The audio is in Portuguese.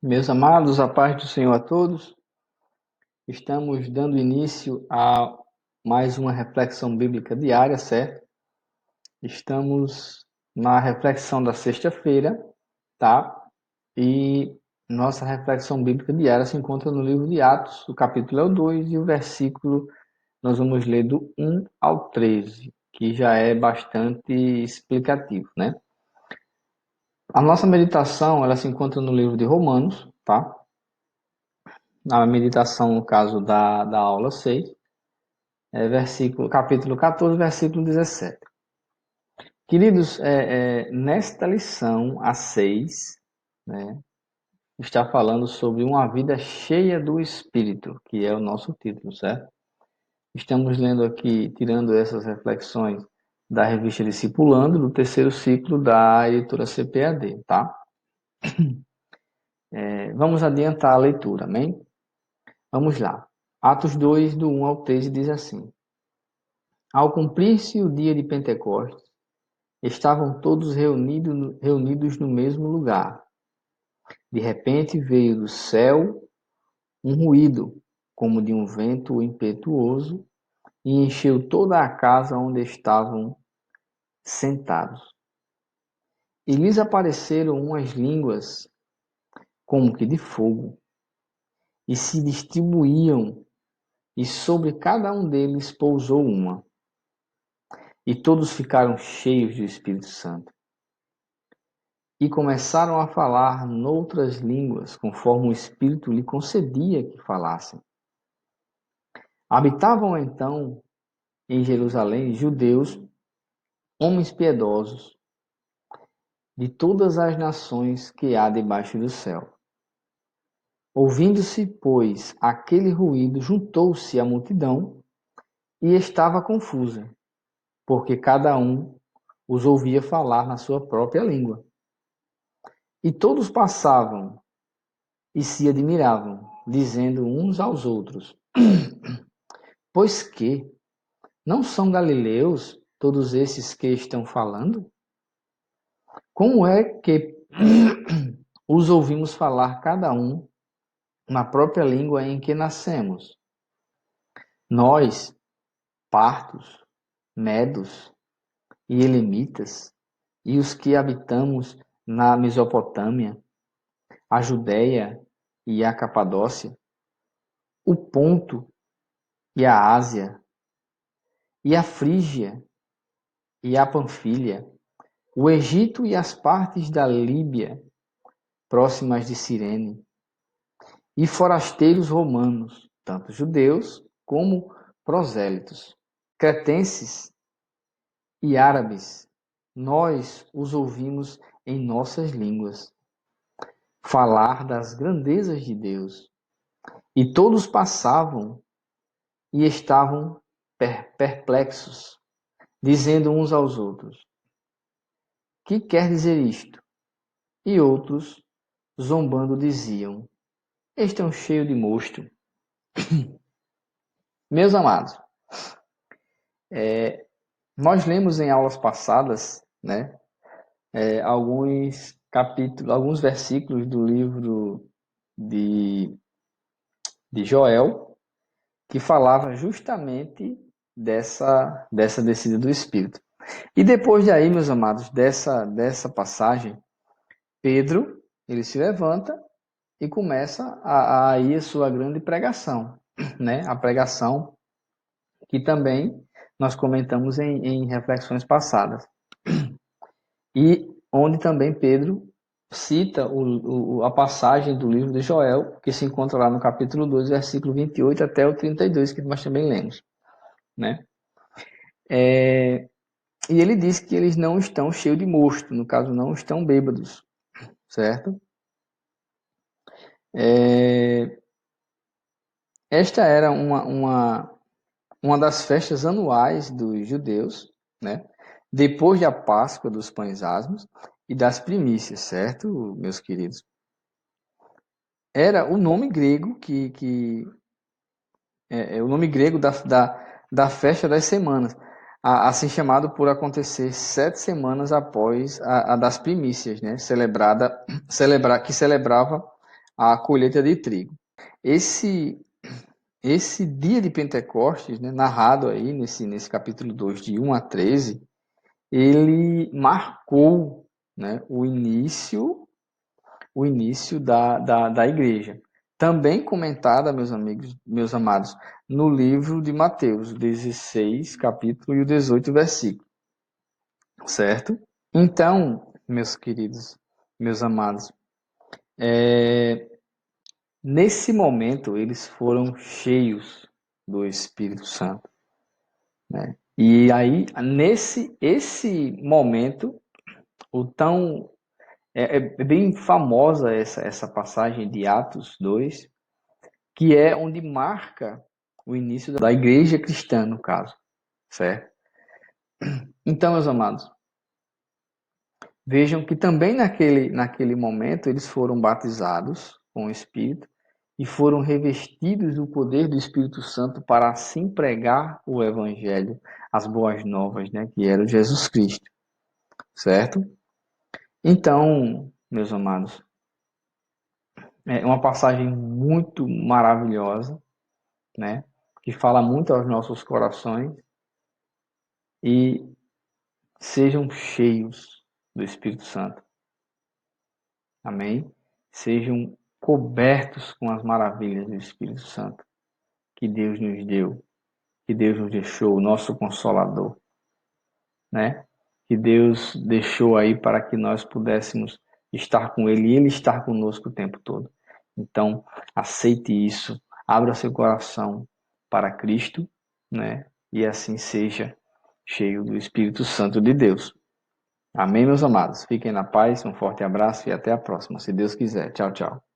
Meus amados, a paz do Senhor a todos. Estamos dando início a mais uma reflexão bíblica diária, certo? Estamos na reflexão da sexta-feira, tá? E nossa reflexão bíblica diária se encontra no livro de Atos, o capítulo é o 2 e o versículo nós vamos ler do 1 ao 13, que já é bastante explicativo, né? A nossa meditação, ela se encontra no livro de Romanos, tá? Na meditação, no caso da aula 6, capítulo 14, versículo 17. Queridos, nesta lição, a 6, né, está falando sobre uma vida cheia do Espírito, que é o nosso título, certo? Estamos lendo aqui, tirando essas reflexões da revista Discipulando, do terceiro ciclo da editora CPAD, tá? Vamos adiantar a leitura, amém? Vamos lá. Atos 2, do 1 ao 13, diz assim: Ao cumprir-se o dia de Pentecostes, estavam todos reunidos no mesmo lugar. De repente veio do céu um ruído, como de um vento impetuoso, e encheu toda a casa onde estavam sentados. E lhes apareceram umas línguas como que de fogo, e se distribuíam, e sobre cada um deles pousou uma. E todos ficaram cheios do Espírito Santo e começaram a falar noutras línguas, conforme o Espírito lhe concedia que falassem. Habitavam então em Jerusalém judeus, homens piedosos, de todas as nações que há debaixo do céu. Ouvindo-se, pois, aquele ruído, juntou-se a multidão e estava confusa, porque cada um os ouvia falar na sua própria língua. E todos passavam e se admiravam, dizendo uns aos outros: Pois que não são galileus todos esses que estão falando? Como é que os ouvimos falar cada um na própria língua em que nascemos? Nós, partos, medos e elemitas, e os que habitamos na Mesopotâmia, a Judéia e a Capadócia, o Ponto e a Ásia, e a Frígia e a Panfilha, o Egito e as partes da Líbia, próximas de Cirene, e forasteiros romanos, tanto judeus como prosélitos, cretenses e árabes, nós os ouvimos em nossas línguas falar das grandezas de Deus. E todos passavam e estavam perplexos, dizendo uns aos outros: Que quer dizer isto? E outros, zombando, diziam: Estão cheios de mosto. Meus amados, nós lemos em aulas passadas, né, alguns capítulos, alguns versículos do livro de, de Joel, que falava justamente dessa descida do Espírito. E depois daí, meus amados, dessa passagem, Pedro, ele se levanta e começa a ir a sua grande pregação, né? A pregação que também nós comentamos em reflexões passadas. E onde também Pedro cita a passagem do livro de Joel, que se encontra lá no capítulo 2, versículo 28 até o 32, que nós também lemos, né? E ele diz que eles não estão cheios de mosto, no caso, não estão bêbados, certo? Esta era uma das festas anuais dos judeus, né? Depois da Páscoa dos Pães Asmos e das primícias, certo, meus queridos? Era o nome grego o nome grego da festa das semanas, assim chamado por acontecer 7 semanas após a das primícias, né? Que celebrava a colheita de trigo. Esse dia de Pentecostes, né, narrado aí nesse capítulo 2, de 1 a 13, ele marcou, né, o início da igreja. Também comentada, meus amigos, meus amados, no livro de Mateus, 16, capítulo, e o 18, versículo. Certo? Então, meus queridos, meus amados, nesse momento eles foram cheios do Espírito Santo, né? E aí, esse momento, o tão é bem famosa essa passagem de Atos 2, que é onde marca o início da igreja cristã, no caso, certo? Então, meus amados, vejam que também naquele momento eles foram batizados com o Espírito e foram revestidos do poder do Espírito Santo para assim pregar o Evangelho, as boas novas, né, que era Jesus Cristo, certo? Então, meus amados, é uma passagem muito maravilhosa, né, que fala muito aos nossos corações, e sejam cheios do Espírito Santo. Amém? Sejam cobertos com as maravilhas do Espírito Santo que Deus nos deu, que Deus nos deixou, o nosso Consolador, né? Que Deus deixou aí para que nós pudéssemos estar com Ele e Ele estar conosco o tempo todo. Então, aceite isso, abra seu coração para Cristo, né? E assim seja cheio do Espírito Santo de Deus. Amém, meus amados? Fiquem na paz, um forte abraço e até a próxima, se Deus quiser. Tchau, tchau.